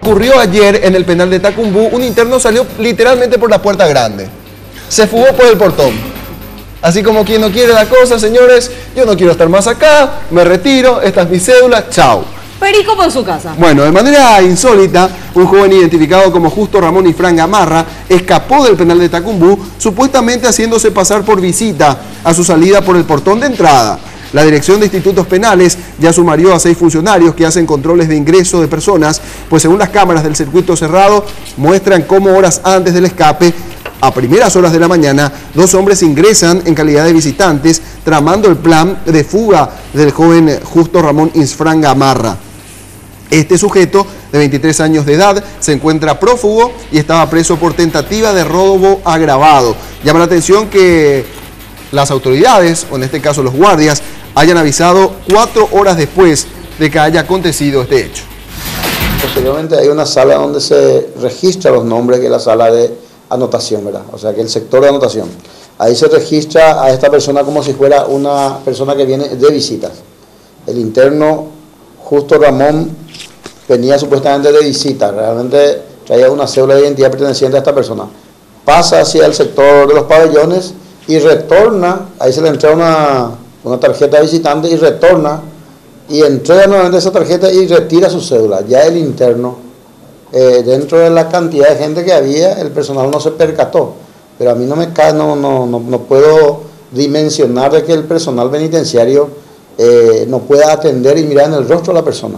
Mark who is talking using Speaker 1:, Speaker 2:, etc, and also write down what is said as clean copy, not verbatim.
Speaker 1: Ocurrió ayer en el penal de Tacumbú. Un interno salió literalmente por la puerta grande. Se fugó por el portón. Así como quien no quiere la cosa, señores, yo no quiero estar más acá, me retiro, esta es mi cédula, chao.
Speaker 2: Perico por su casa.
Speaker 1: Bueno, de manera insólita, un joven identificado como Justo Ramón Isfrán Gamarra escapó del penal de Tacumbú, supuestamente haciéndose pasar por visita a su salida por el portón de entrada. La Dirección de Institutos Penales ya sumarió a 6 funcionarios que hacen controles de ingreso de personas, pues según las cámaras del circuito cerrado, muestran cómo horas antes del escape, a primeras horas de la mañana, 2 hombres ingresan en calidad de visitantes, tramando el plan de fuga del joven Justo Ramón Isfrán Gamarra. Este sujeto, de 23 años de edad, se encuentra prófugo y estaba preso por tentativa de robo agravado. Llama la atención que las autoridades, o en este caso los guardias, hayan avisado 4 horas después de que haya acontecido este hecho.
Speaker 3: Posteriormente hay una sala donde se registran los nombres, que es la sala de anotación, ¿verdad? O sea, que el sector de anotación. Ahí se registra a esta persona como si fuera una persona que viene de visitas. El interno Justo Ramón venía supuestamente de visita, realmente traía una cédula de identidad perteneciente a esta persona. Pasa hacia el sector de los pabellones y retorna, ahí se le entrega una tarjeta de visitante y retorna y entrega nuevamente esa tarjeta y retira su cédula. Ya el interno, dentro de la cantidad de gente que había, el personal no se percató, pero a mí no me cae, no puedo dimensionar de que el personal penitenciario no pueda atender y mirar en el rostro a la persona.